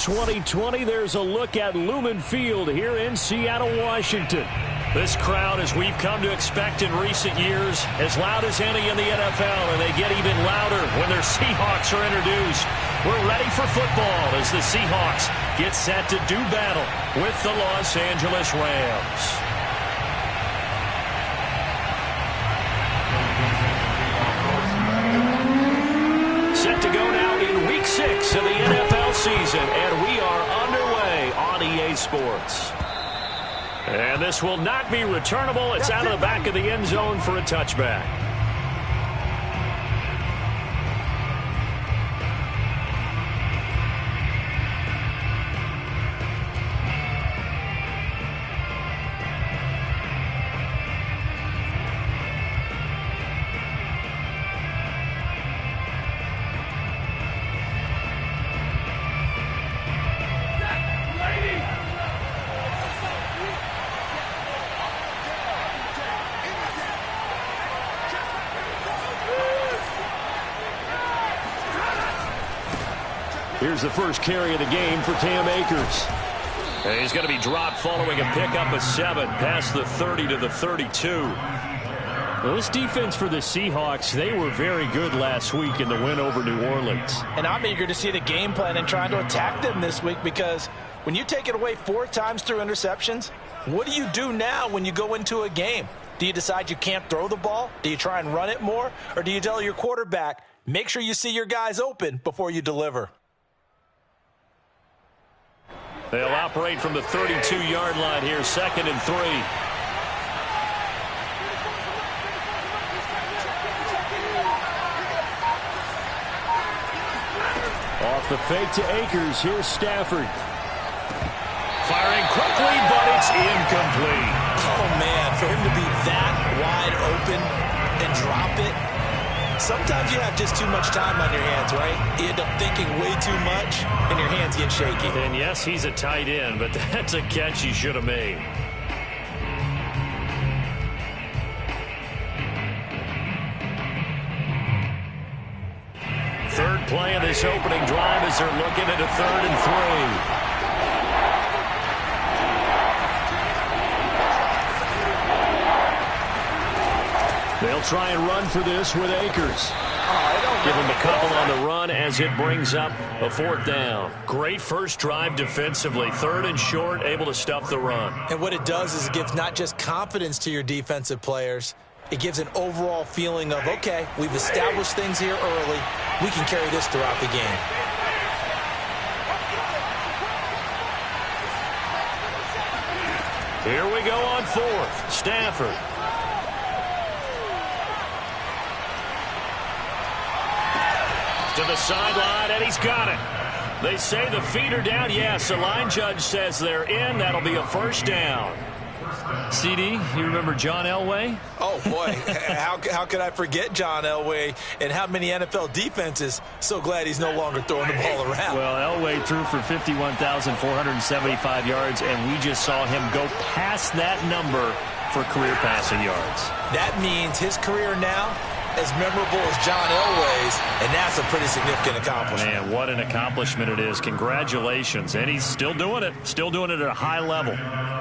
2020, there's a look at Lumen Field here in Seattle, Washington. This crowd, as we've come to expect in recent years, as loud as any in the NFL, and they get even louder when their Seahawks are introduced. We're ready for football as the Seahawks get set to do battle with the Los Angeles Rams. Set to go now in Week 6 of the NFL season, and we are underway on EA Sports. And this will not be returnable. It's out of the back of the end zone for a touchback. Here's the first carry of the game for Cam Akers. And he's going to be dropped following a pickup of 7 past the 30 to the 32. Well, this defense for the Seahawks, they were very good last week in the win over New Orleans. And I'm eager to see the game plan and trying to attack them this week, because when you take it away 4 times through interceptions, what do you do now when you go into a game? Do you decide you can't throw the ball? Do you try and run it more? Or do you tell your quarterback, make sure you see your guys open before you deliver? They'll operate from the 32-yard line here, 2nd and 3. Off the fake to Akers. Here's Stafford. Firing quickly, but it's incomplete. Oh, man, for him to be that wide open and drop it. Sometimes you have just too much time on your hands, right? You end up thinking way too much, and your hands get shaky. And yes, he's a tight end, but that's a catch he should have made. Third play of this opening drive as they're looking at a 3rd and 3. They'll try and run for this with Akers. Give him a couple on the run as it brings up a 4th down. Great first drive defensively. 3rd and short, able to stuff the run. And what it does is it gives not just confidence to your defensive players, it gives an overall feeling of, okay, we've established things here early. We can carry this throughout the game. Here we go on 4th. Stafford. To the sideline, and he's got it. They say the feet are down. Yes, the line judge says they're in. That'll be a 1st down. CD, you remember John Elway? Oh, boy. How could I forget John Elway and how many NFL defenses? So glad he's no longer throwing the ball around. Well, Elway threw for 51,475 yards, and we just saw him go past that number for career passing yards. That means his career now as memorable as John Elway's, and that's a pretty significant accomplishment. Man, what an accomplishment it is. Congratulations. And he's still doing it. Still doing it at a high level.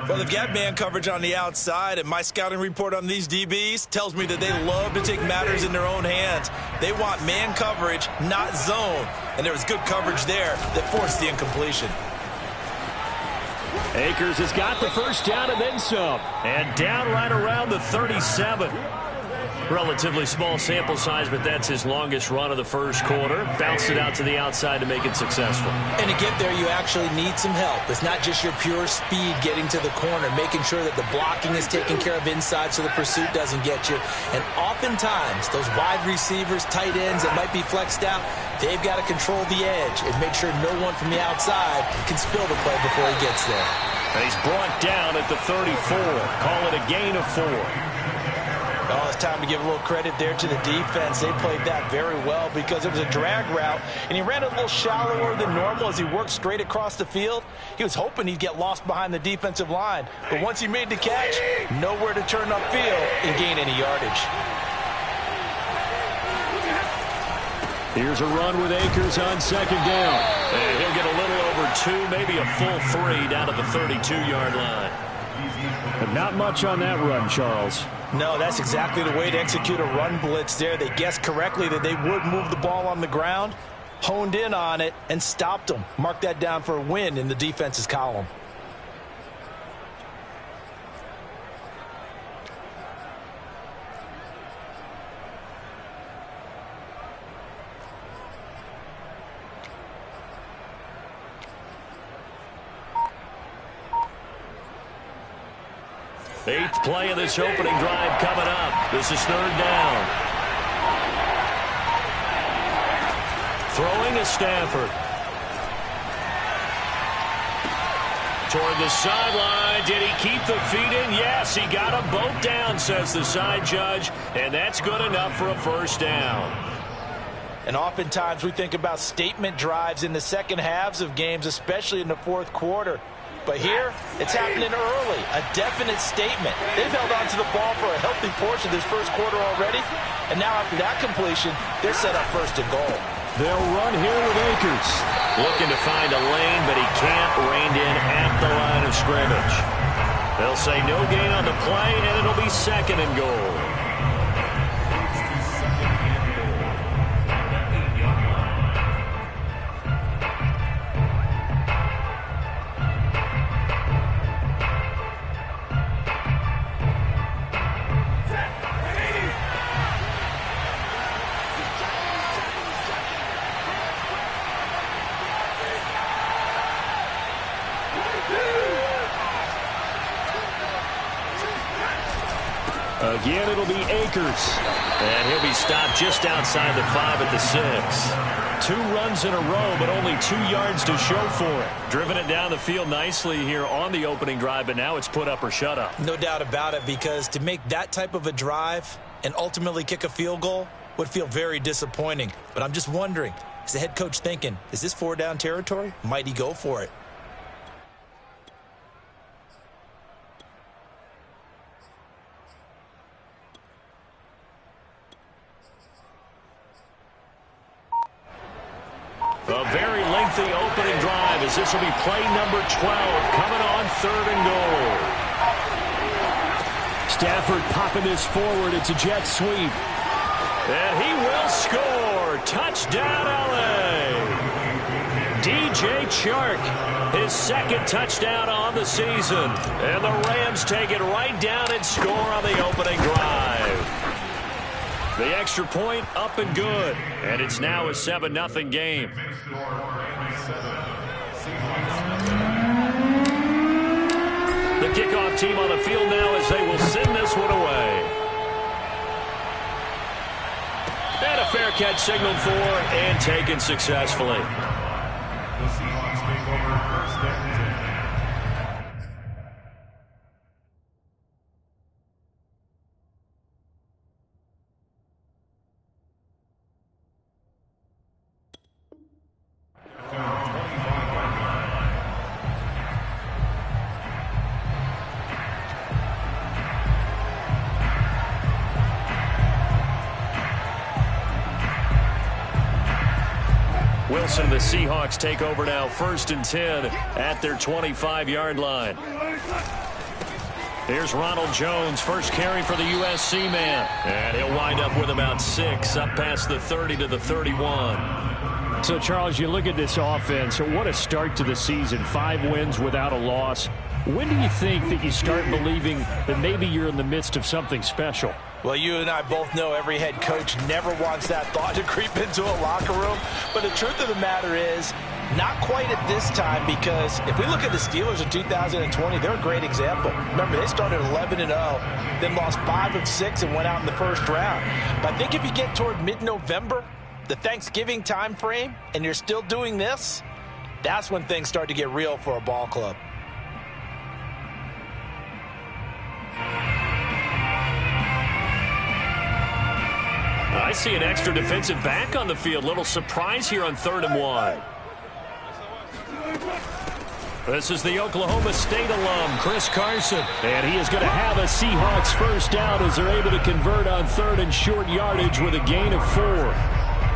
Well, they've got man coverage on the outside, and my scouting report on these DBs tells me that they love to take matters in their own hands. They want man coverage, not zone. And there was good coverage there that forced the incompletion. Akers has got the 1st down and then some. And down right around the 37. Relatively small sample size, but that's his longest run of the 1st quarter. Bounced it out to the outside to make it successful. And to get there, you actually need some help. It's not just your pure speed getting to the corner, making sure that the blocking is taken care of inside so the pursuit doesn't get you. And oftentimes, those wide receivers, tight ends that might be flexed out, they've got to control the edge and make sure no one from the outside can spill the play before he gets there. And he's brought down at the 34. Call it a gain of 4. Oh, it's time to give a little credit there to the defense. They played that very well because it was a drag route, and he ran a little shallower than normal as he worked straight across the field. He was hoping he'd get lost behind the defensive line, but once he made the catch, nowhere to turn upfield and gain any yardage. Here's a run with Akers on 2nd down. And he'll get a little over 2, maybe a full 3 down to the 32-yard line. But not much on that run, Charles. No, that's exactly the way to execute a run blitz there. They guessed correctly that they would move the ball on the ground, honed in on it, and stopped them. Mark that down for a win in the defense's column. Eighth play of this opening drive coming up. This is 3rd down. Throwing is Stafford. Toward the sideline. Did he keep the feet in? Yes, he got them both down, says the side judge. And that's good enough for a 1st down. And oftentimes we think about statement drives in the second halves of games, especially in the 4th quarter. But here, it's happening early, a definite statement. They've held on to the ball for a healthy portion of this 1st quarter already, and now after that completion, they're set up 1st and goal. They'll run here with Akers. Looking to find a lane, but he can't, reined in at the line of scrimmage. They'll say no gain on the play, and it'll be 2nd and goal. Again, it'll be Akers. And he'll be stopped just outside the 5 at the 6. 2 runs in a row, but only 2 yards to show for it. Driven it down the field nicely here on the opening drive, but now it's put up or shut up. No doubt about it, because to make that type of a drive and ultimately kick a field goal would feel very disappointing. But I'm just wondering, is the head coach thinking, is this 4-down territory? Might he go for it? A very lengthy opening drive as this will be play number 12 coming on 3rd and goal. Stafford popping this forward. It's a jet sweep. And he will score. Touchdown, L.A. DJ Chark, his 2nd touchdown on the season. And the Rams take it right down and score on the opening drive. The extra point up and good. And it's now a 7-0 game. The kickoff team on the field now as they will send this one away. And a fair catch signaled for and taken successfully. Wilson, the Seahawks take over now, 1st and 10 at their 25-yard line. Here's Ronald Jones, first carry for the USC man. And he'll wind up with about 6, up past the 30 to the 31. So, Charles, you look at this offense, what a start to the season. 5 wins without a loss. When do you think that you start believing that maybe you're in the midst of something special? Well, you and I both know every head coach never wants that thought to creep into a locker room. But the truth of the matter is, not quite at this time, because if we look at the Steelers in 2020, they're a great example. Remember, they started 11-0, then lost 5 of 6 and went out in the 1st round. But I think if you get toward mid-November, the Thanksgiving time frame, and you're still doing this, that's when things start to get real for a ball club. I see an extra defensive back on the field. Little surprise here on 3rd and 1. This is the Oklahoma State alum, Chris Carson. And he is going to have a Seahawks 1st down as they're able to convert on 3rd and short yardage with a gain of 4.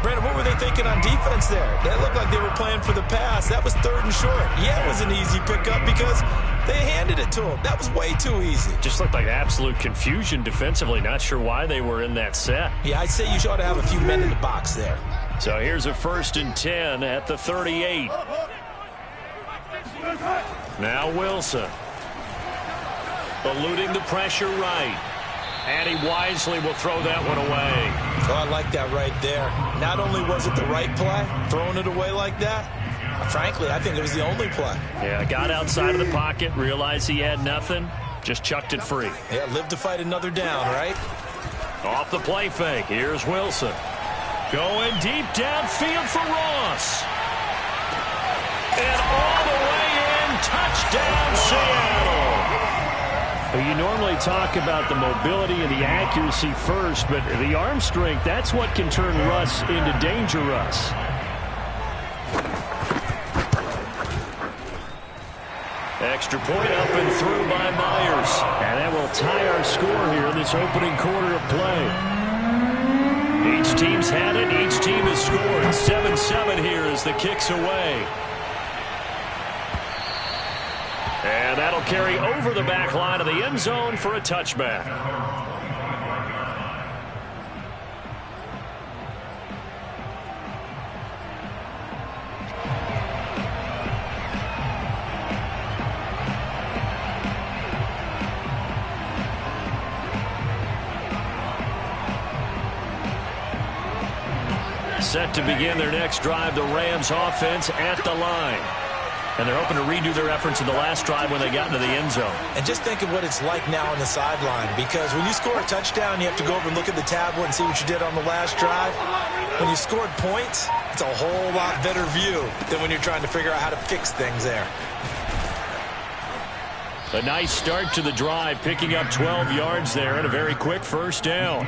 Brandon, what were they thinking on defense there? That looked like they were playing for the pass. That was 3rd and short. Yeah, it was an easy pickup because they handed it to him. That was way too easy. Just looked like absolute confusion defensively. Not sure why they were in that set. Yeah, I'd say you ought to have a few men in the box there. So here's a 1st and 10 at the 38. Now Wilson. Eluding the pressure right. And he wisely will throw that one away. Oh, I like that right there. Not only was it the right play, throwing it away like that, frankly, I think it was the only play. Yeah, got outside of the pocket, realized he had nothing, just chucked it free. Yeah, live to fight another down, right? Off the play fake, here's Wilson. Going deep downfield for Ross. And all the way in, touchdown Seattle. Well, you normally talk about the mobility and the accuracy first, but the arm strength, that's what can turn Russ into danger Russ. Extra point up and through by Myers. And that will tie our score here in this opening quarter of play. Each team's had it. Each team has scored. 7-7 here as the kick's away. And that'll carry over the back line of the end zone for a touchback. Set to begin their next drive, the Rams offense at the line. And they're hoping to redo their efforts in the last drive when they got into the end zone. And just think of what it's like now on the sideline, because when you score a touchdown, you have to go over and look at the tablet and see what you did on the last drive. When you scored points, it's a whole lot better view than when you're trying to figure out how to fix things there. A nice start to the drive, picking up 12 yards there and a very quick 1st down.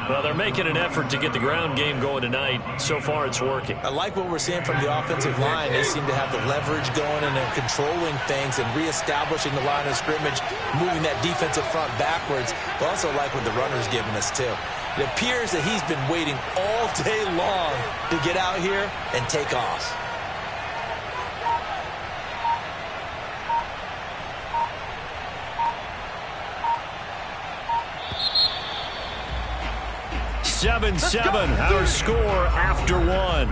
Well, they're making an effort to get the ground game going tonight. So far, it's working. I like what we're seeing from the offensive line. They seem to have the leverage going and they're controlling things and reestablishing the line of scrimmage, moving that defensive front backwards. But also like what the runner's giving us, too. It appears that he's been waiting all day long to get out here and take off. Seven, our score after one.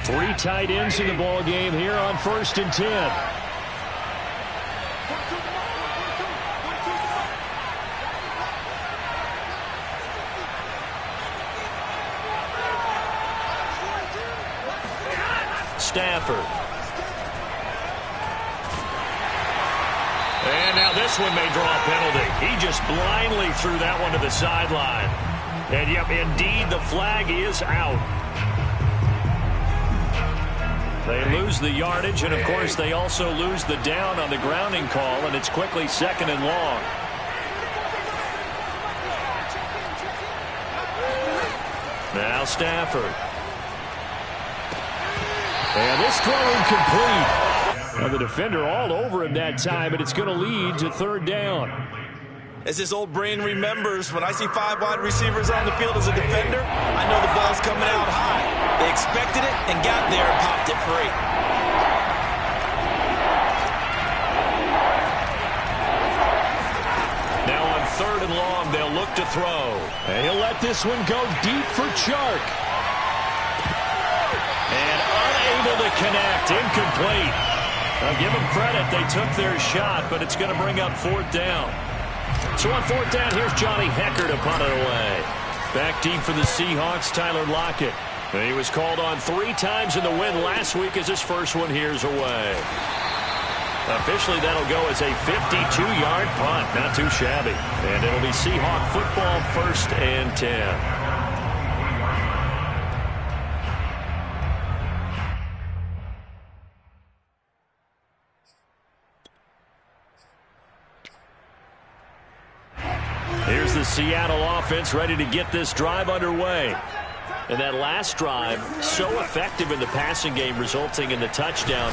Three tight ends in the ball game here on 1st and 10. Stafford. And now this one may draw a penalty. He just blindly threw that one to the sideline. And yep, indeed, the flag is out. They lose the yardage, and of course they also lose the down on the grounding call, and it's quickly 2nd and long. Now Stafford. And this throw incomplete. Well, the defender all over him that time, and it's going to lead to 3rd down. As this old brain remembers, when I see 5 wide receivers on the field as a defender, I know the ball's coming out high. They expected it and got there and popped it free. Now on 3rd and long, they'll look to throw. And he'll let this one go deep for Chark. And unable to connect, incomplete. I'll give them credit, they took their shot, but it's going to bring up 4th down. So on 4th down, here's Johnny Hecker to punt it away. Back deep for the Seahawks, Tyler Lockett. And he was called on 3 times in the win last week as his first one here's away. Officially, that'll go as a 52-yard punt. Not too shabby. And it'll be Seahawk football 1st and 10. Seattle offense ready to get this drive underway. And that last drive, so effective in the passing game, resulting in the touchdown.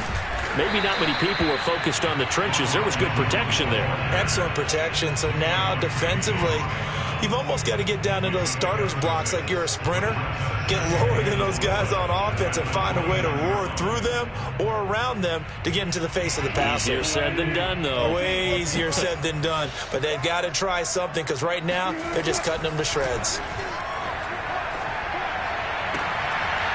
Maybe not many people were focused on the trenches. There was good protection there. Excellent protection. So now defensively, you've almost got to get down to those starters blocks like you're a sprinter. Get lower than those guys on offense and find a way to roar through them or around them to get into the face of the passer. Easier said than done, though. Way easier said than done. But they've got to try something because right now they're just cutting them to shreds.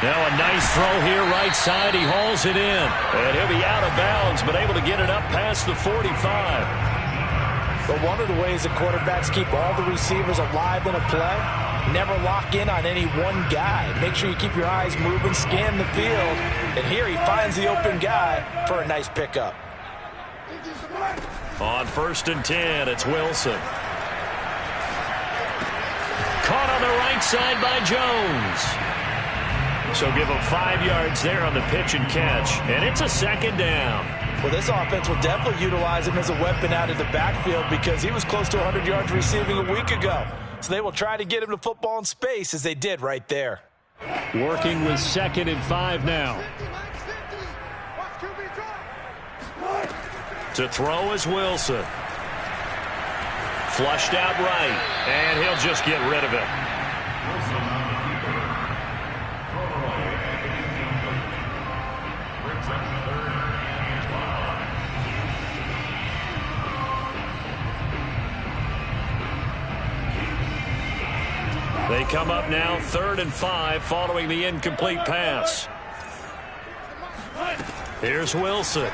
Now a nice throw here right side. He hauls it in. And he'll be out of bounds, but able to get it up past the 45. But one of the ways that quarterbacks keep all the receivers alive in a play, never lock in on any one guy. Make sure you keep your eyes moving, scan the field. And here he finds the open guy for a nice pickup. On 1st and 10, it's Wilson. Caught on the right side by Jones. So give him 5 yards there on the pitch and catch. And it's a 2nd down. Well, this offense will definitely utilize him as a weapon out of the backfield because he was close to 100 yards receiving a week ago. So they will try to get him the football in space as they did right there. Working with 2nd and 5 now. To throw is Wilson. Flushed out right. And he'll just get rid of it. They come up now 3rd and 5 following the incomplete pass. Here's Wilson.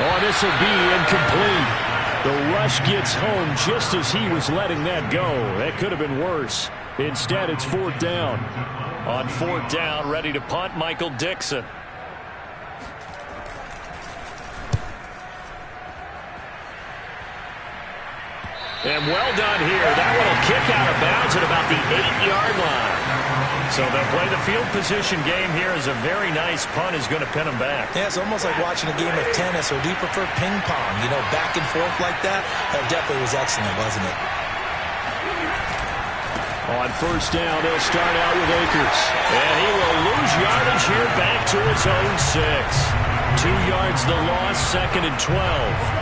Oh, this will be incomplete. The rush gets home just as he was letting that go. That could have been worse. Instead, it's 4th down. On 4th down, ready to punt, Michael Dixon. And well done here. That one will kick out of bounds at about the 8-yard line. So they'll play the field position game here as a very nice punt is going to pin them back. Yeah, it's almost like watching a game of tennis, or do you prefer ping pong? You know, back and forth like that? That definitely was excellent, wasn't it? On 1st down, they'll start out with Akers. And he will lose yardage here back to his own 6. 2 yards the loss, 2nd and 12.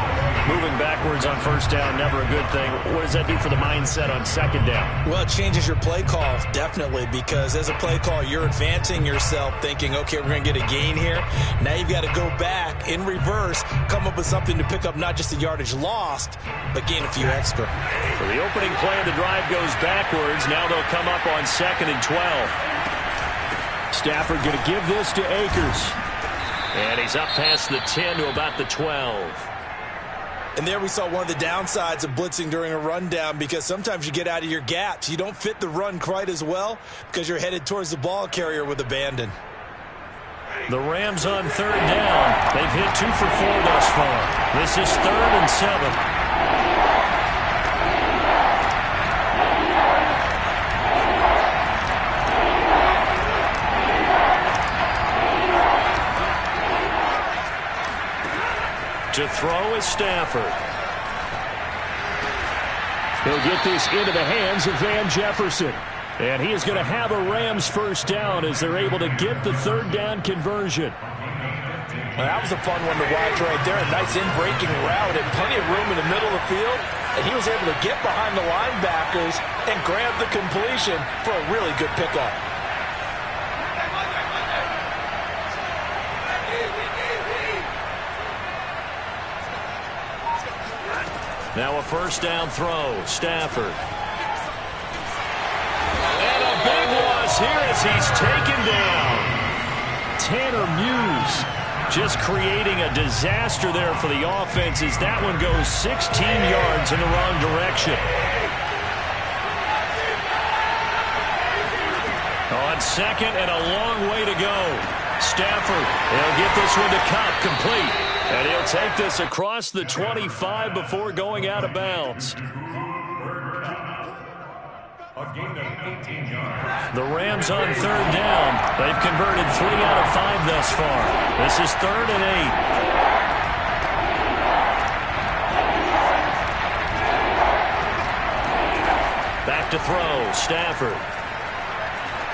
Moving backwards on 1st down, never a good thing. What does that do for the mindset on 2nd down? Well, it changes your play call, definitely, because as a play call, you're advancing yourself thinking, okay, we're going to get a gain here. Now you've got to go back in reverse, come up with something to pick up not just the yardage lost, but gain a few extra. So the opening play of the drive goes backwards. Now they'll come up on 2nd and 12. Stafford going to give this to Akers. And he's up past the 10 to about the 12. And there we saw one of the downsides of blitzing during a rundown, because sometimes you get out of your gaps. You don't fit the run quite as well because you're headed towards the ball carrier with abandon. The Rams on 3rd down. They've hit 2 for 4 thus far. This is 3rd and 7. To throw is Stafford. He'll get this into the hands of Van Jefferson. And he is going to have a Rams 1st down as they're able to get the 3rd down conversion. Well, that was a fun one to watch right there. A nice in-breaking route and plenty of room in the middle of the field. And he was able to get behind the linebackers and grab the completion for a really good pickup. Now a 1st down throw. Stafford. And a big loss here as he's taken down. Tanner Muse just creating a disaster there for the offense as that one goes 16 yards in the wrong direction. On 2nd and a long way to go. Stafford, he'll get this one to Cup, complete. And he'll take this across the 25 before going out of bounds. The Rams on 3rd down. They've converted 3 out of 5 thus far. This is 3rd and 8. back to throw. Stafford.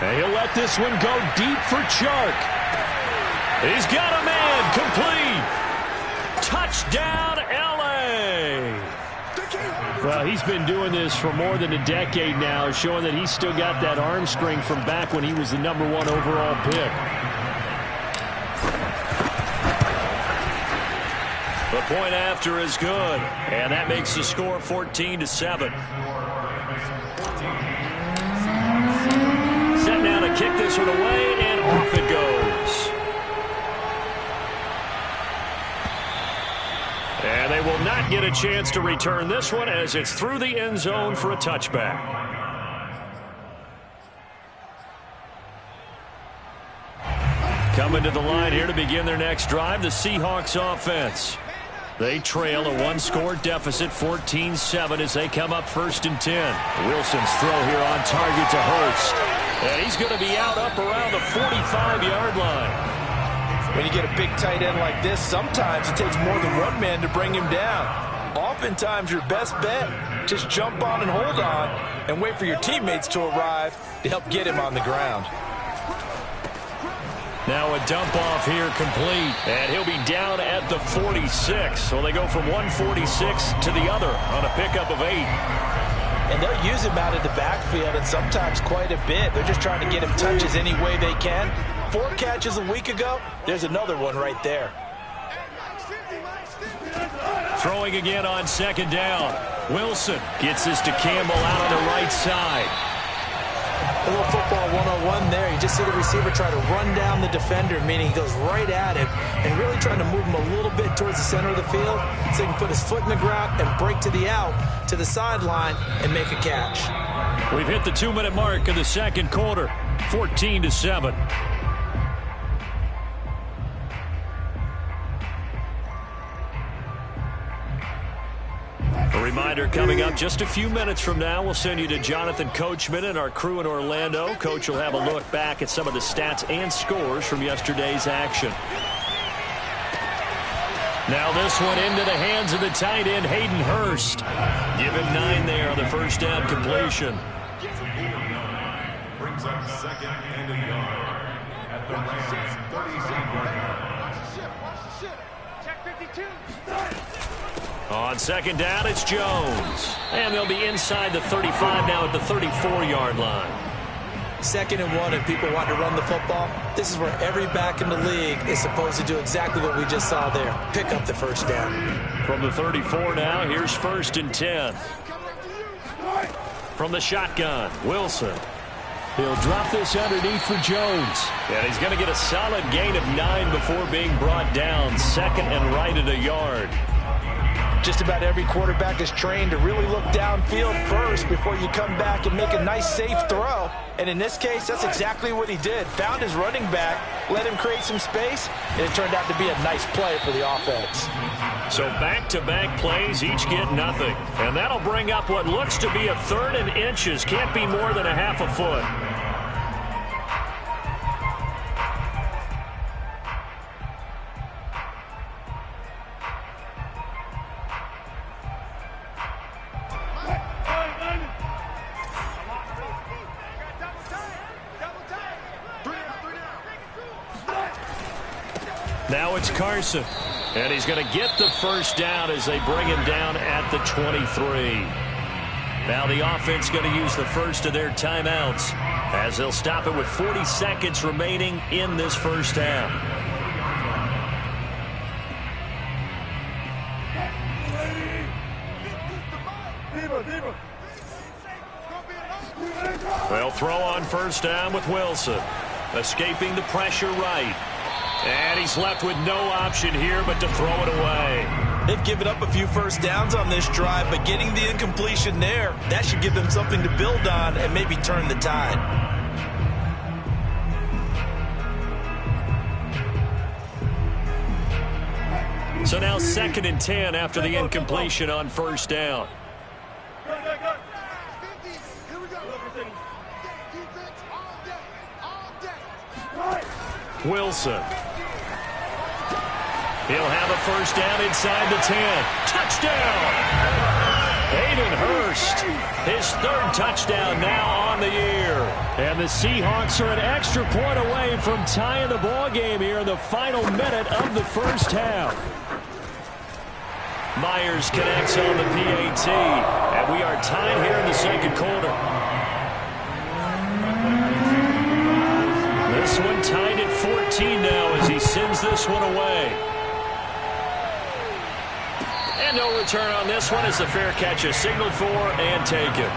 And he'll let this one go deep for Chark. He's got a man. Complete. Touchdown, L.A. Well, he's been doing this for more than a decade now, showing that he's still got that arm strength from back when he was the #1 overall pick. The point after is good, and that makes the score 14-7. Set now to kick this one away, and off it goes. And they will not get a chance to return this one as it's through the end zone for a touchback. Coming to the line here to begin their next drive, the Seahawks offense. They trail a one-score deficit, 14-7, as they come up 1st and 10. Wilson's throw here on target to Hurst. And he's going to be out up around the 45-yard line. When you get a big tight end like this, sometimes it takes more than one man to bring him down. Oftentimes, your best bet, just jump on and hold on and wait for your teammates to arrive to help get him on the ground. Now a dump off here complete, and he'll be down at the 46. So they go from 146 to the other on a pickup of 8. And they'll use him out of the backfield, and sometimes quite a bit. They're just trying to get him touches any way they can. 4 catches a week ago, there's another one right there. Throwing again on 2nd down. Wilson gets this to Campbell out on the right side. A little football 101 there. You just see the receiver try to run down the defender, meaning he goes right at him and really trying to move him a little bit towards the center of the field so he can put his foot in the ground and break to the out, to the sideline, and make a catch. We've hit the 2-minute mark of the 2nd quarter, 14-7. A reminder coming up just a few minutes from now, we'll send you to Jonathan Coachman and our crew in Orlando. Coach will have a look back at some of the stats and scores from yesterday's action. Now this one into the hands of the tight end, Hayden Hurst. Give him 9 there on the first down completion. Brings up 2nd and a yard at the Rams' 37-yard line. Check 52. On 2nd down, it's Jones. And they'll be inside the 35 now at the 34-yard line. 2nd and 1, and people want to run the football. This is where every back in the league is supposed to do exactly what we just saw there. Pick up the first down. From the 34 now, here's 1st and 10. From the shotgun, Wilson. He'll drop this underneath for Jones. And he's going to get a solid gain of 9 before being brought down. 2nd and right at a yard. Just about every quarterback is trained to really look downfield first before you come back and make a nice, safe throw. And in this case, that's exactly what he did. Found his running back, let him create some space, and it turned out to be a nice play for the offense. So back-to-back plays, each get nothing. And that'll bring up what looks to be a 3rd and inches. Can't be more than a half a foot. Now it's Carson, and he's going to get the first down as they bring him down at the 23. Now the offense going to use the first of their timeouts as they'll stop it with 40 seconds remaining in this first half. They'll throw on 1st down with Wilson, escaping the pressure right. And he's left with no option here but to throw it away. They've given up a few first downs on this drive, but getting the incompletion there, that should give them something to build on and maybe turn the tide. So now 2nd and 10 after the incompletion on 1st down. Wilson. He'll have a first down inside the 10. Touchdown! Hayden Hurst, his third touchdown now on the year. And the Seahawks are an extra point away from tying the ball game here in the final minute of the first half. Myers connects on the PAT, and we are tied here in the second quarter. This one tied at 14 now as he sends this one away. And no return on this one as the fair catch is signaled for and taken.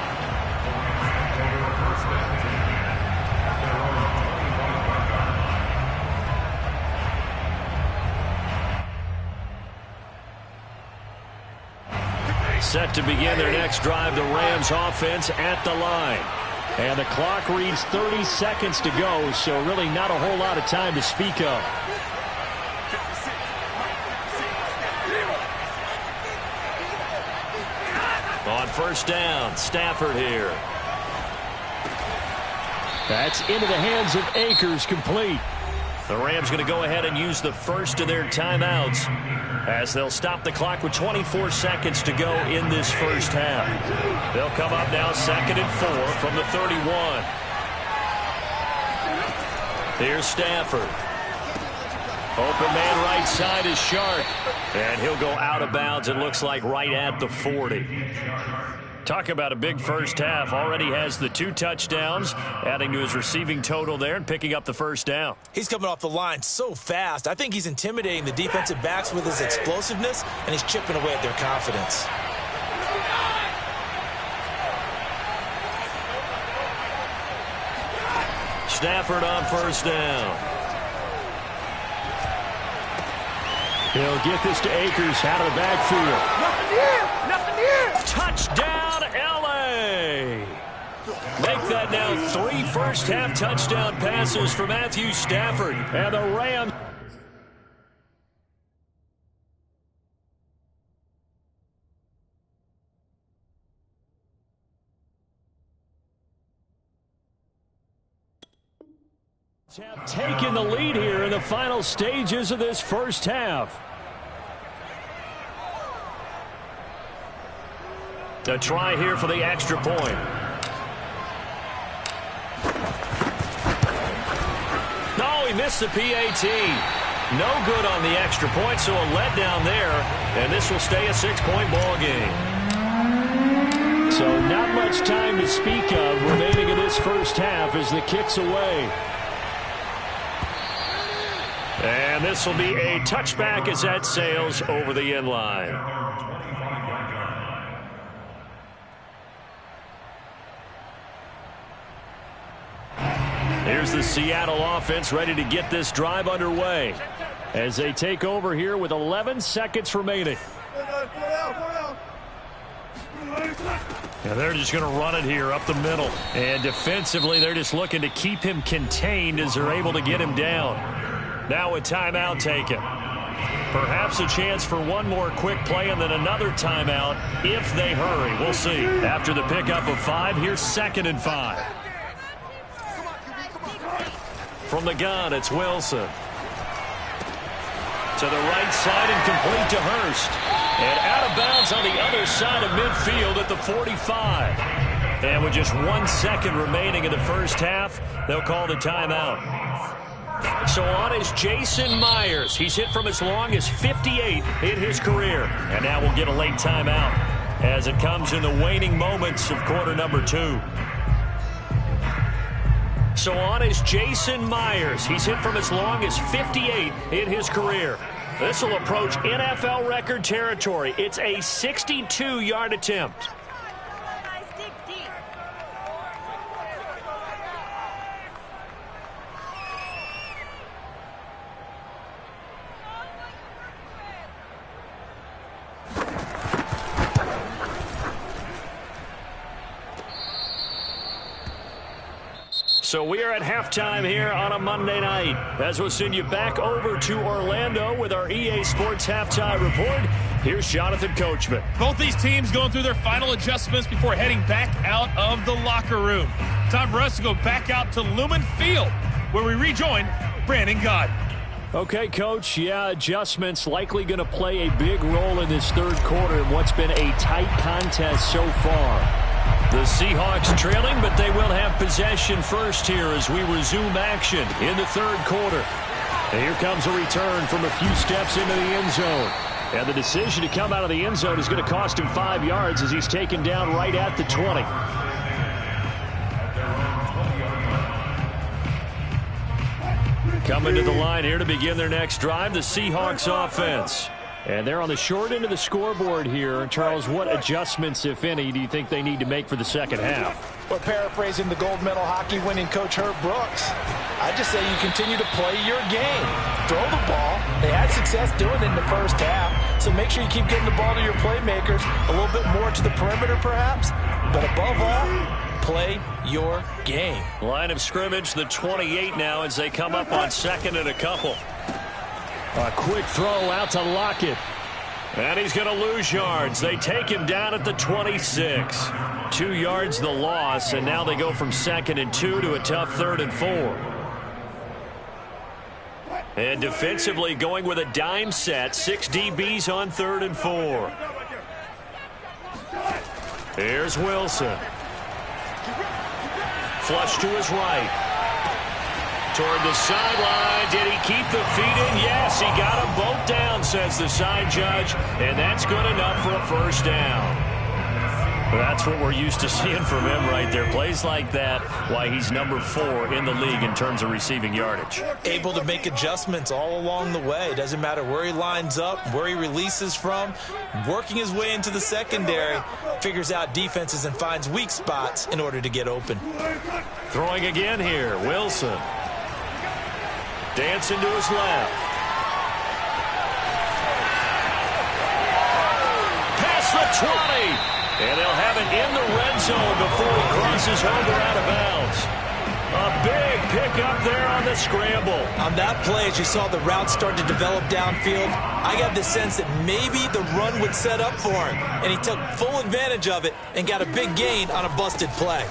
Set to begin their next drive, the Rams offense at the line. And the clock reads 30 seconds to go, so really not a whole lot of time to speak of. On first down, Stafford here. That's into the hands of Akers, complete. The Rams going to go ahead and use the first of their timeouts as they'll stop the clock with 24 seconds to go in this first half. They'll come up now 2nd and 4 from the 31. Here's Stafford. Open man right side is Shark. And he'll go out of bounds, it looks like right at the 40. Talk about a big first half. Already has the 2 touchdowns, adding to his receiving total there and picking up the first down. He's coming off the line so fast. I think he's intimidating the defensive backs with his explosiveness, and he's chipping away at their confidence. Stafford on first down. He'll get this to Akers out of the backfield. Nothing here! Nothing here! Touchdown, L.A. Make that now 3 first-half touchdown passes for Matthew Stafford. And the Rams have taken the lead here in the final stages of this first half. A try here for the extra point. No, he missed the PAT. No good on the extra point, so a letdown there, and this will stay a 6-point ball game. So not much time to speak of remaining in this first half as the kick's away. And this will be a touchback as that sails over the end line. Here's the Seattle offense ready to get this drive underway as they take over here with 11 seconds remaining. And they're just going to run it here up the middle. And defensively, they're just looking to keep him contained as they're able to get him down. Now a timeout taken. Perhaps a chance for one more quick play and then another timeout if they hurry. We'll see. After the pickup of 5, here's 2nd and 5. From the gun, it's Wilson. To the right side and complete to Hurst. And out of bounds on the other side of midfield at the 45. And with just 1 second remaining in the first half, they'll call the timeout. So on is Jason Myers. He's hit from as long as 58 in his career. And now we'll get a late timeout as it comes in the waning moments of quarter number 2. So on is Jason Myers. He's hit from as long as 58 in his career. This will approach NFL record territory. It's a 62-yard attempt. So we are at halftime here on a Monday night as we'll send you back over to Orlando with our EA Sports Halftime Report. Here's Jonathan Coachman. Both these teams going through their final adjustments before heading back out of the locker room. Time for us to go back out to Lumen Field where we rejoin Brandon Gaudin. Okay, Coach. Yeah, adjustments likely going to play a big role in this third quarter in what's been a tight contest so far. The Seahawks trailing, but they will have possession first here as we resume action in the third quarter. And here comes a return from a few steps into the end zone. And the decision to come out of the end zone is going to cost him 5 yards as he's taken down right at the 20. Coming to the line here to begin their next drive, the Seahawks offense. And they're on the short end of the scoreboard here. Charles, what adjustments, if any, do you think they need to make for the second half? Well, paraphrasing the gold medal hockey winning coach Herb Brooks, I just say you continue to play your game. Throw the ball. They had success doing it in the first half, so make sure you keep getting the ball to your playmakers, a little bit more to the perimeter perhaps, but above all, play your game. Line of scrimmage, the 28 now as they come up on second and a couple. A quick throw out to Lockett. And he's going to lose yards. They take him down at the 26. 2 yards the loss, and now they go from 2nd and 2 to a tough 3rd and 4. And defensively going with a dime set. 6 DBs on 3rd and 4. Here's Wilson. Flush to his right. Toward the sideline. Did he keep the feet in? Yes, he got them both down, says the side judge. And that's good enough for a first down. That's what we're used to seeing from him right there. Plays like that, why he's number 4 in the league in terms of receiving yardage. Able to make adjustments all along the way. Doesn't matter where he lines up, where he releases from. Working his way into the secondary. Figures out defenses and finds weak spots in order to get open. Throwing again here, Wilson. Dancing to his left. Past the 20. And they'll have it in the red zone before he crosses over out of bounds. A big pickup there on the scramble. On that play, as you saw the route start to develop downfield, I got the sense that maybe the run would set up for him. And he took full advantage of it and got a big gain on a busted play.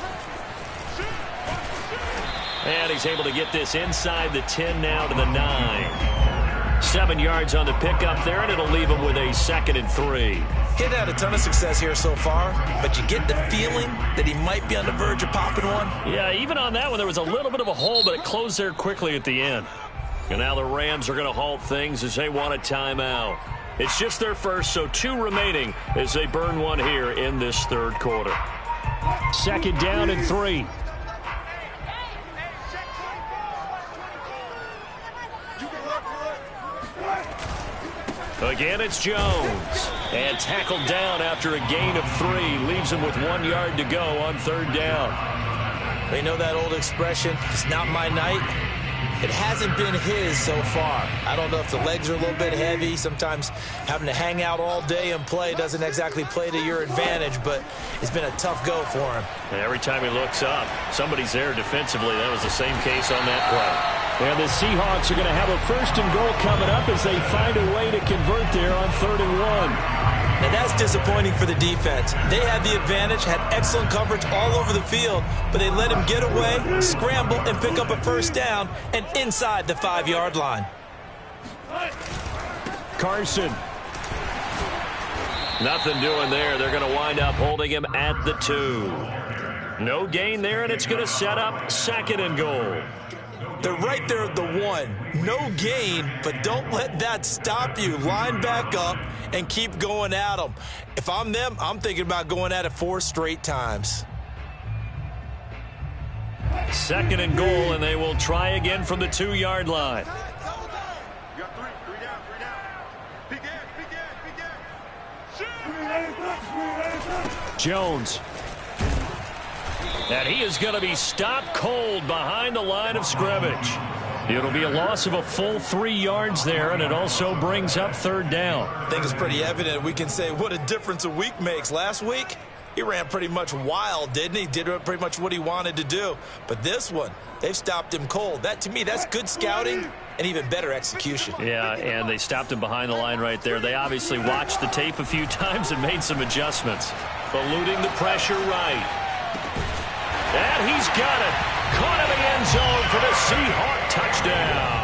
And he's able to get this inside the 10 now to the 9. 7 yards on the pickup there, and it'll leave him with a 2nd and 3. He's had a ton of success here so far, but you get the feeling that he might be on the verge of popping one. Yeah, even on that one, there was a little bit of a hole, but it closed there quickly at the end. And now the Rams are going to halt things as they want a timeout. It's just their first, so 2 remaining as they burn one here in this third quarter. 2nd down and 3. Again, it's Jones. And tackled down after a gain of 3. Leaves him with 1 yard to go on 3rd down. They know that old expression, it's not my night. It hasn't been his so far. I don't know if the legs are a little bit heavy. Sometimes having to hang out all day and play doesn't exactly play to your advantage, but it's been a tough go for him. And every time he looks up, somebody's there defensively. That was the same case on that play. And the Seahawks are going to have a 1st and goal coming up as they find a way to convert there on 3rd and 1. Now that's disappointing for the defense. They had the advantage, had excellent coverage all over the field, but they let him get away, scramble, and pick up a 1st down and inside the 5-yard line. Carson. Nothing doing there. They're going to wind up holding him at the 2. No gain there, and it's going to set up 2nd and goal. They're right there at the 1. No gain, but don't let that stop you. Line back up and keep going at them. If I'm them, I'm thinking about going at it 4 straight times. 2nd and goal, and they will try again from the 2-yard line. You got 3 down. Begin. Jones. And he is going to be stopped cold behind the line of scrimmage. It'll be a loss of a full 3 yards there, and it also brings up 3rd down. I think it's pretty evident. We can say what a difference a week makes. Last week, he ran pretty much wild, didn't he? Did pretty much what he wanted to do. But this one, they've stopped him cold. That, to me, that's good scouting and even better execution. Yeah, and they stopped him behind the line right there. They obviously watched the tape a few times and made some adjustments. Eluding the pressure right. And he's got it. Caught in the end zone for the Seahawk touchdown.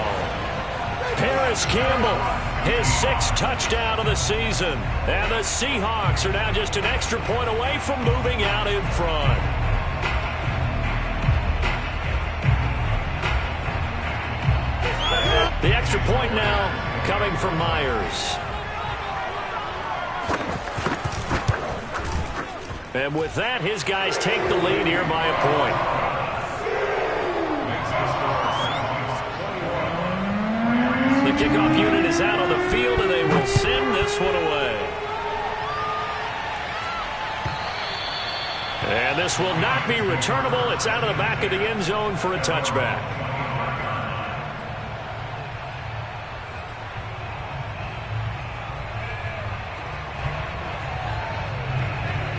Paris Campbell, his 6th touchdown of the season. And the Seahawks are now just an extra point away from moving out in front. The extra point now coming from Myers. And with that, his guys take the lead here by a point. The kickoff unit is out on the field, and they will send this one away. And this will not be returnable. It's out of the back of the end zone for a touchback.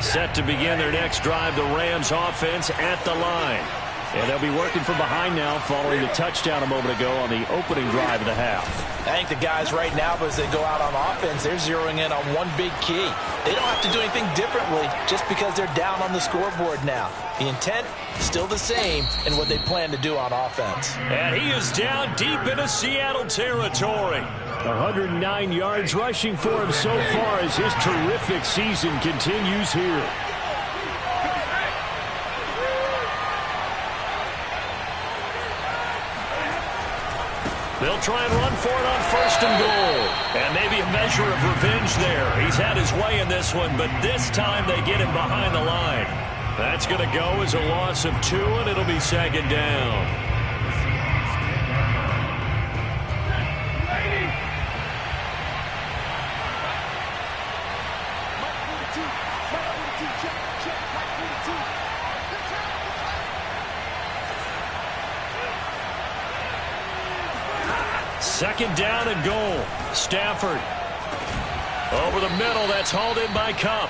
Set to begin their next drive, the Rams offense at the line. And they'll be working from behind now following the touchdown a moment ago on the opening drive of the half. I think the guys right now, as they go out on offense, they're zeroing in on one big key. They don't have to do anything differently just because they're down on the scoreboard now. The intent is still the same in what they plan to do on offense. And he is down deep into Seattle territory. 109 yards rushing for him so far as his terrific season continues here. They'll try and run for it on 1st and goal. And maybe a measure of revenge there. He's had his way in this one, but this time they get him behind the line. That's going to go as a loss of 2, and it'll be 2nd down. Second down and goal. Stafford. Over the middle, that's hauled in by Cup.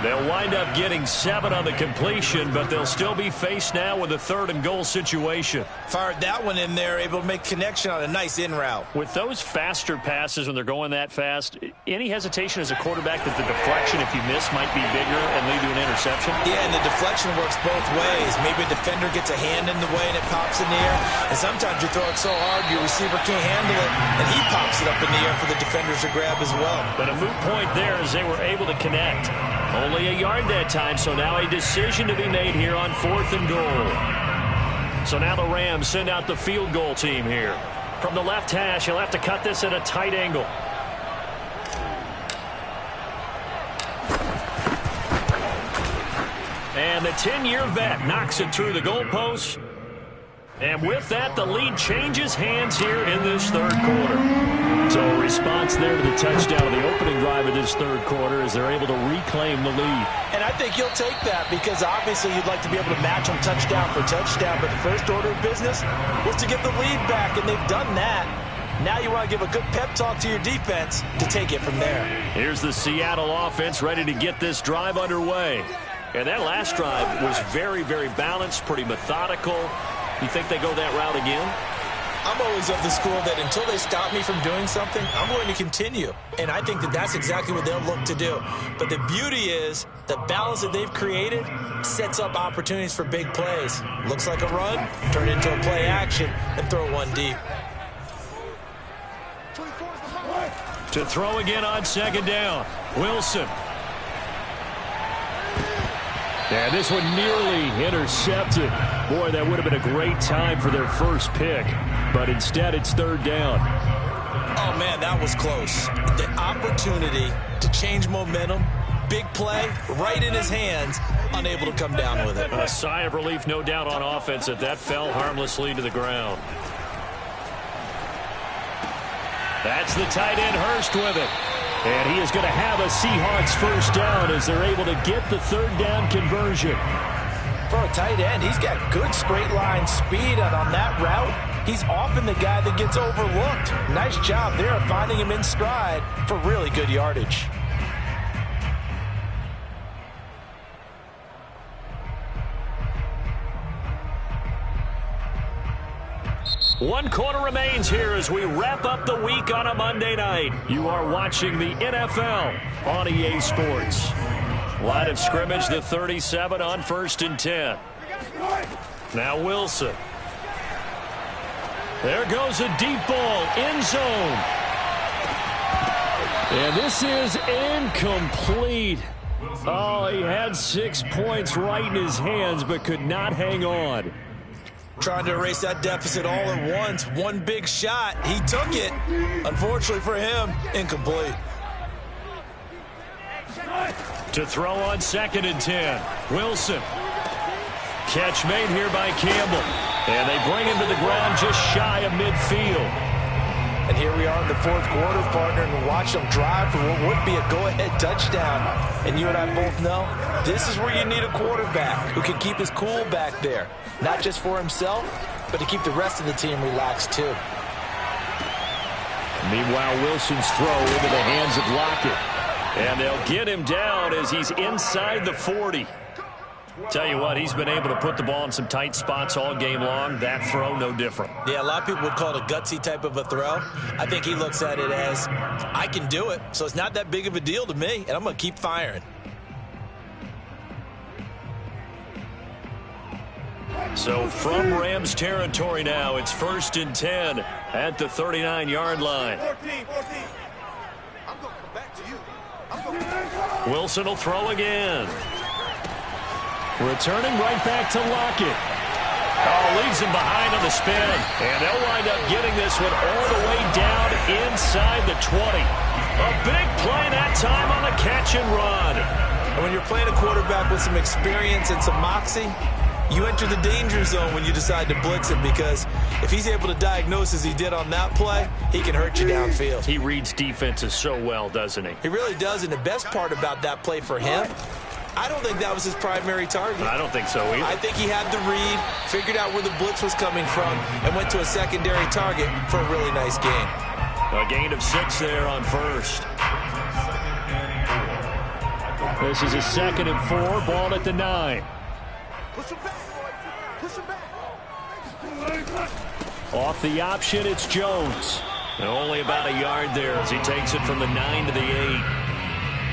They'll wind up getting 7 on the completion, but they'll still be faced now with a 3rd and goal situation. Fired that one in there, able to make connection on a nice in route. With those faster passes when they're going that fast, any hesitation as a quarterback that the deflection, if you miss, might be bigger and lead to an interception? Yeah, and the deflection works both ways. Maybe a defender gets a hand in the way and it pops in the air. And sometimes you throw it so hard your receiver can't handle it, and he pops it up in the air for the defenders to grab as well. But a moot point there as they were able to connect. Only a yard that time, so now a decision to be made here on 4th and goal. So now the Rams send out the field goal team here. From the left hash, he'll have to cut this at a tight angle. And the 10-year vet knocks it through the goalpost. And with that, the lead changes hands here in this 3rd quarter. So a response there to the touchdown of the opening drive of this 3rd quarter as they're able to reclaim the lead. And I think you'll take that because obviously you'd like to be able to match them touchdown for touchdown. But the first order of business was to get the lead back, and they've done that. Now you want to give a good pep talk to your defense to take it from there. Here's the Seattle offense ready to get this drive underway. And that last drive was very, very balanced, pretty methodical. You think they go that route again? I'm always of the school that until they stop me from doing something, I'm going to continue. And I think that that's exactly what they'll look to do. But the beauty is the balance that they've created sets up opportunities for big plays. Looks like a run, turn it into a play action, and throw one deep. To throw again on 2nd down. Wilson. And this one nearly intercepted. Boy, that would have been a great time for their first pick. But instead, it's 3rd down. Oh, man, that was close. The opportunity to change momentum, big play, right in his hands, unable to come down with it. A sigh of relief, no doubt, on offense that fell harmlessly to the ground. That's the tight end, Hurst, with it. And he is going to have a Seahawks first down as they're able to get the 3rd down conversion. For a tight end, he's got good straight line speed, and on that route, he's often the guy that gets overlooked. Nice job there of finding him in stride for really good yardage. One quarter remains here as we wrap up the week on a Monday night. You are watching the NFL on EA Sports. Line of scrimmage, the 37 on 1st and 10. Now Wilson. There goes a deep ball, end zone. And this is incomplete. Oh, he had 6 points right in his hands, but could not hang on. Trying to erase that deficit all at once. One big shot. He took it. Unfortunately for him, incomplete. To throw on 2nd and 10. Wilson. Catch made here by Campbell. And they bring him to the ground just shy of midfield. And here we are in the 4th quarter, partner, and watch them drive for what would be a go-ahead touchdown. And you and I both know this is where you need a quarterback who can keep his cool back there. Not just for himself, but to keep the rest of the team relaxed too. Meanwhile, Wilson's throw into the hands of Lockett. And they'll get him down as he's inside the 40. Tell you what, he's been able to put the ball in some tight spots all game long. That throw, no different. Yeah, a lot of people would call it a gutsy type of a throw. I think he looks at it as, I can do it, so it's not that big of a deal to me, and I'm going to keep firing. So from Rams territory now, it's 1st and 10 at the 39-yard line. 14. I'm going to come back to you. Wilson will throw again. Returning right back to Lockett. Oh, leaves him behind on the spin. And they'll wind up getting this one all the way down inside the 20. A big play that time on the catch and run. And when you're playing a quarterback with some experience and some moxie, you enter the danger zone when you decide to blitz him, because if he's able to diagnose as he did on that play, he can hurt you downfield. He reads defenses so well, doesn't he? He really does, and the best part about that play for him, I don't think that was his primary target. I don't think so either. I think he had the read, figured out where the blitz was coming from, and went to a secondary target for a really nice gain. A gain of 6 there on first. This is a 2nd and 4, ball at the 9. Push him back, boys. Push him back. Off the option, it's Jones. And only about a yard there as he takes it from the 9 to the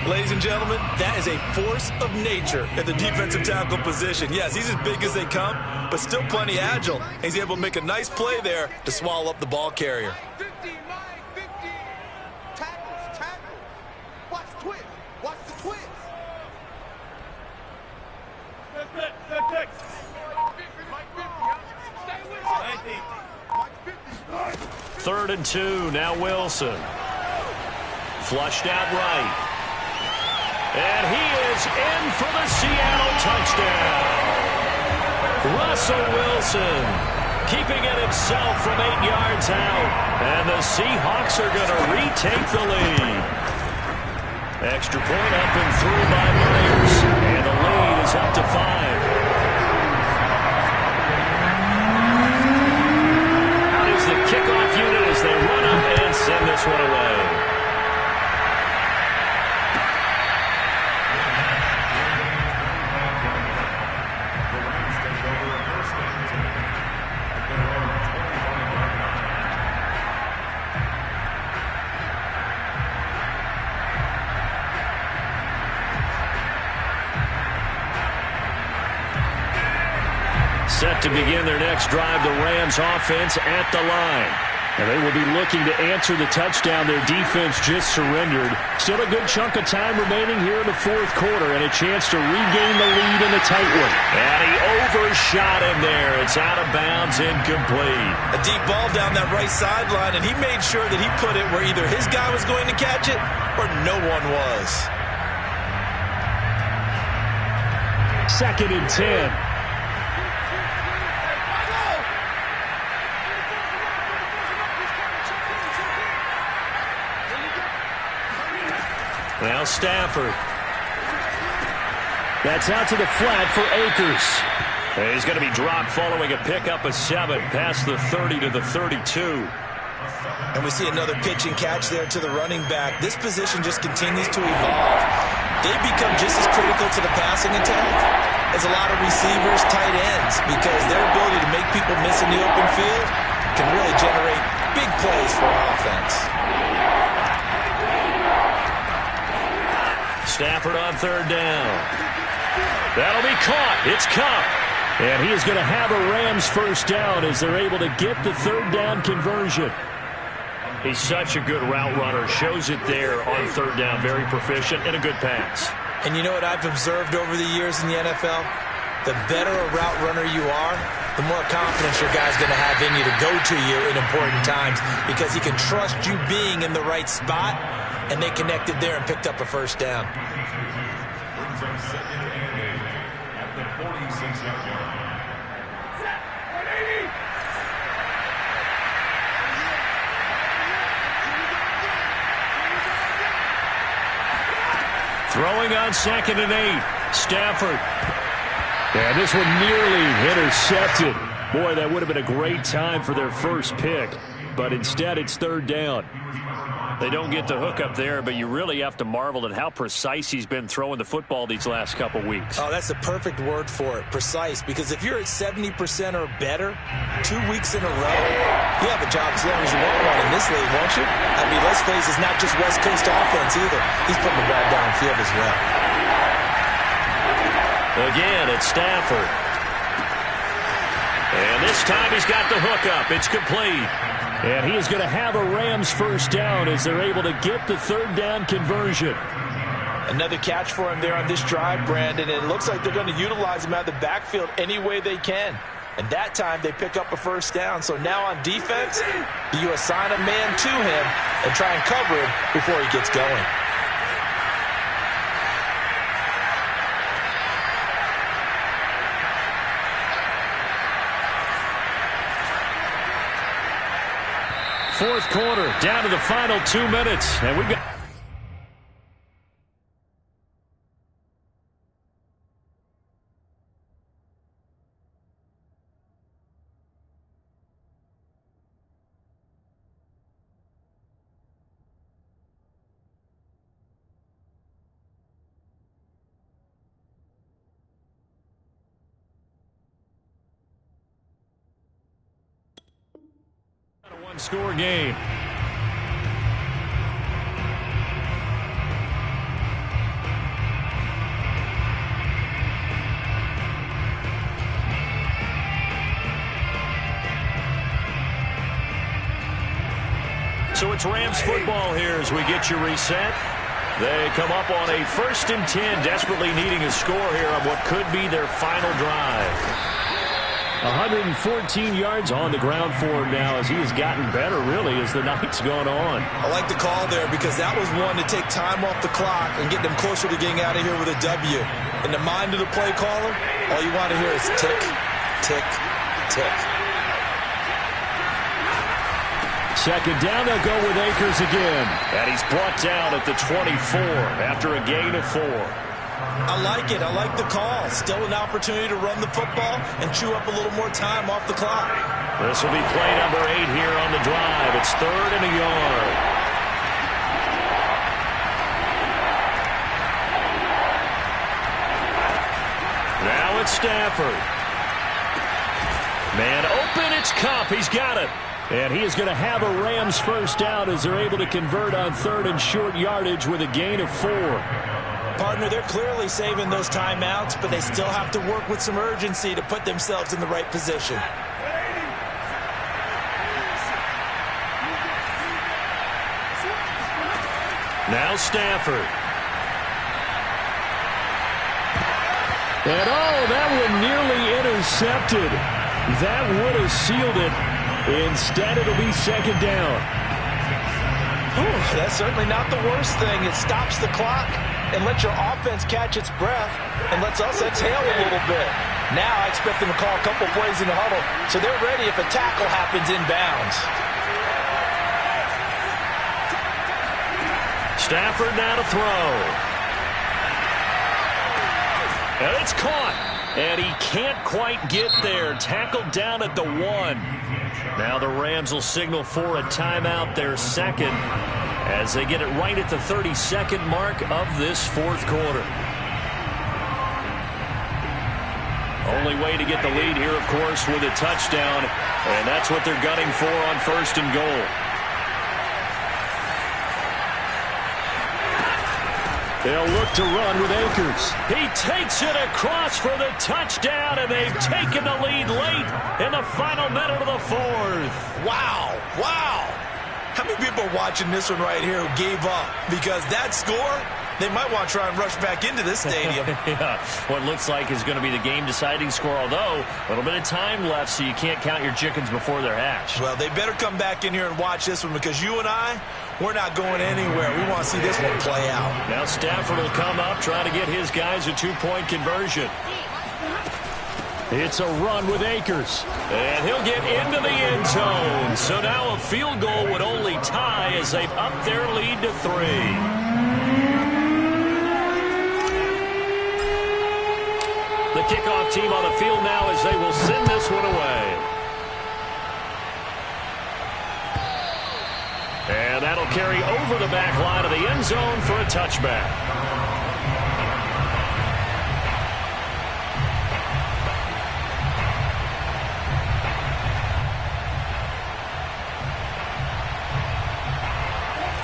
8. Ladies and gentlemen, that is a force of nature at the defensive tackle position. Yes, he's as big as they come, but still plenty agile. He's able to make a nice play there to swallow up the ball carrier. 50, Mike, 50. Tackles. Watch the twist. Watch the twist. 3rd and 2, now Wilson. Flushed out right. And he is in for the Seattle touchdown. Russell Wilson keeping it himself from 8 yards out. And the Seahawks are going to retake the lead. Extra point up and through by Myers. And the lead is up to 5. Out is the kickoff unit as they run up and send this one away. Set to begin their next drive, the Rams offense at the line. And they will be looking to answer the touchdown their defense just surrendered. Still a good chunk of time remaining here in the 4th quarter and a chance to regain the lead in the tight one. And he overshot him there. It's out of bounds, incomplete. A deep ball down that right sideline, and he made sure that he put it where either his guy was going to catch it or no one was. 2nd and 10. Now Stafford. That's out to the flat for Akers. And he's going to be dropped following a pickup of 7 past the 30 to the 32. And we see another pitch and catch there to the running back. This position just continues to evolve. They become just as critical to the passing attack as a lot of receivers, tight ends, because their ability to make people miss in the open field can really generate big plays for an offense. Stafford on 3rd down. That'll be caught. It's Kupp. And he is going to have a Rams first down as they're able to get the third down conversion. He's such a good route runner. Shows it there on third down. Very proficient and a good pass. And you know what I've observed over the years in the NFL? The better a route runner you are, the more confidence your guy's going to have in you to go to you in important times because he can trust you being in the right spot, and they connected there and picked up a first down. Brings up second and 8 at the 46-yard line. Throwing on second and 8. Stafford. And this one nearly intercepted. Boy, that would have been a great time for their first pick. But instead, it's third down. They don't get the hook up there, but you really have to marvel at how precise he's been throwing the football these last couple weeks. Oh, that's a perfect word for it, precise, because if you're at 70% or better 2 weeks in a row, you have a job as long as you want one in this league, won't you? I mean, let's face it, it's not just West Coast offense either. He's putting the ball downfield as well. Again, it's Stafford. And this time he's got the hook up. It's complete. And he is going to have a Rams first down as they're able to get the third down conversion. Another catch for him there on this drive, Brandon. And it looks like they're going to utilize him out of the backfield any way they can. And that time they pick up a first down. So now on defense, you assign a man to him and try and cover him before he gets going. Fourth quarter, down to the final 2 minutes. And we've got... a one-score game. So it's Rams football here as we get you reset. They come up on a 1st and 10, desperately needing a score here on what could be their final drive. 114 yards on the ground for him now as he has gotten better, really, as the night's gone on. I like the call there because that was one to take time off the clock and get them closer to getting out of here with a W. In the mind of the play caller, all you want to hear is tick, tick, tick. Second down, they'll go with Akers again. And he's brought down at the 24 after a gain of 4. I like it. I like the call. Still an opportunity to run the football and chew up a little more time off the clock. This will be play number 8 here on the drive. It's 3rd and a yard. Now it's Stafford. Man open, it's Cup. He's got it. And he is going to have a Rams first down as they're able to convert on 3rd and short yardage with a gain of 4. Partner, they're clearly saving those timeouts, but they still have to work with some urgency to put themselves in the right position. Now Stafford. And that one nearly intercepted. That would have sealed it. Instead, it'll be second down. That's certainly not the worst thing. It stops the clock and lets your offense catch its breath and lets us exhale a little bit. Now I expect them to call a couple plays in the huddle so they're ready if a tackle happens inbounds. Stafford now to throw. And it's caught. And he can't quite get there. Tackled down at the 1. Now the Rams will signal for a timeout, their second, as they get it right at the 32nd mark of this fourth quarter. Only way to get the lead here, of course, with a touchdown, and that's what they're gunning for on 1st and goal. They'll look to run with Akers. He takes it across for the touchdown, and they've taken the lead late in the final minute of the fourth. Wow. How many people are watching this one right here who gave up? Because that score, they might want to try and rush back into this stadium. Yeah, what looks like is going to be the game-deciding score, although a little bit of time left, so you can't count your chickens before they're hatched. Well, they better come back in here and watch this one, because you and I, we're not going anywhere. We want to see this one play out. Now Stafford will come up, trying to get his guys a two-point conversion. It's a run with Akers. And he'll get into the end zone. So now a field goal would only tie as they've upped their lead to 3. The kickoff team on the field now as they will send this one away. And that'll carry over the back line of the end zone for a touchback.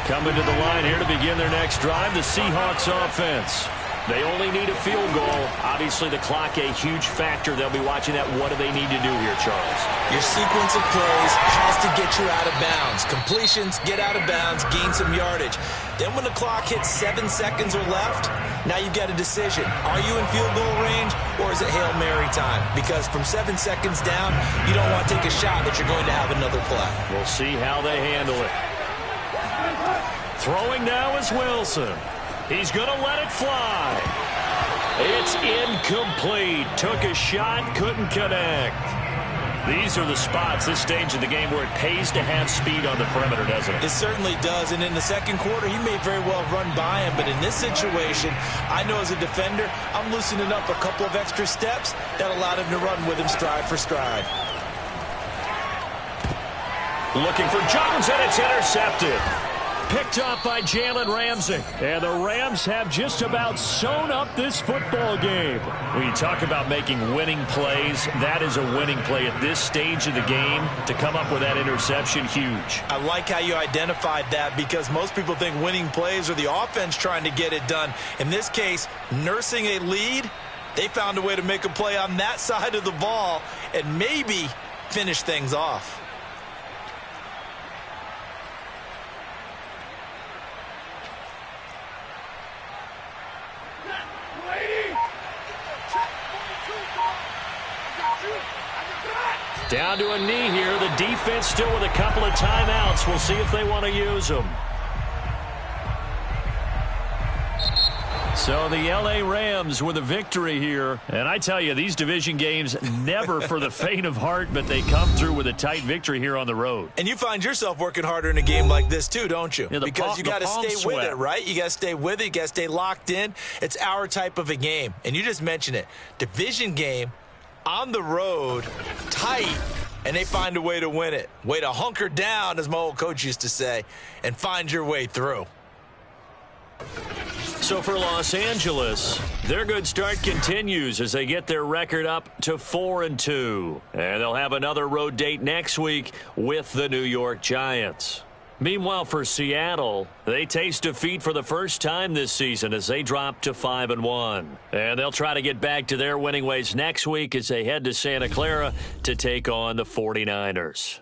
Coming to the line here to begin their next drive, the Seahawks offense. They only need a field goal. Obviously, the clock a huge factor. They'll be watching that. What do they need to do here, Charles? Your sequence of plays has to get you out of bounds. Completions, get out of bounds, gain some yardage. Then when the clock hits 7 seconds or left, now you've got a decision. Are you in field goal range, or is it Hail Mary time? Because from 7 seconds down, you don't want to take a shot that you're going to have another play. We'll see how they handle it. Throwing now is Wilson. He's going to let it fly. It's incomplete. Took a shot, couldn't connect. These are the spots, this stage of the game, where it pays to have speed on the perimeter, doesn't it? It certainly does, and in the second quarter, he may very well run by him, but in this situation, I know as a defender, I'm loosening up a couple of extra steps that allowed him to run with him stride for stride. Looking for Jones, and it's intercepted. Picked up by Jalen Ramsey. And the Rams have just about sewn up this football game. When you talk about making winning plays, that is a winning play at this stage of the game. To come up with that interception, huge. I like how you identified that, because most people think winning plays are the offense trying to get it done. In this case, nursing a lead, they found a way to make a play on that side of the ball and maybe finish things off. Down to a knee here. The defense still with a couple of timeouts. We'll see if they want to use them. So the L.A. Rams with a victory here. And I tell you, these division games never for the faint of heart, but they come through with a tight victory here on the road. And you find yourself working harder in a game like this too, don't you? Yeah, because you got to stay with it, right? You got to stay with it. You got to stay locked in. It's our type of a game. And you just mentioned it. Division game on the road, tight, and they find a way to win it. Way to hunker down, as my old coach used to say, and find your way through. So for Los Angeles, their good start continues as they get their record up to 4-2. And they'll have another road date next week with the New York Giants. Meanwhile, for Seattle, they taste defeat for the first time this season as they drop to 5-1. And they'll try to get back to their winning ways next week as they head to Santa Clara to take on the 49ers.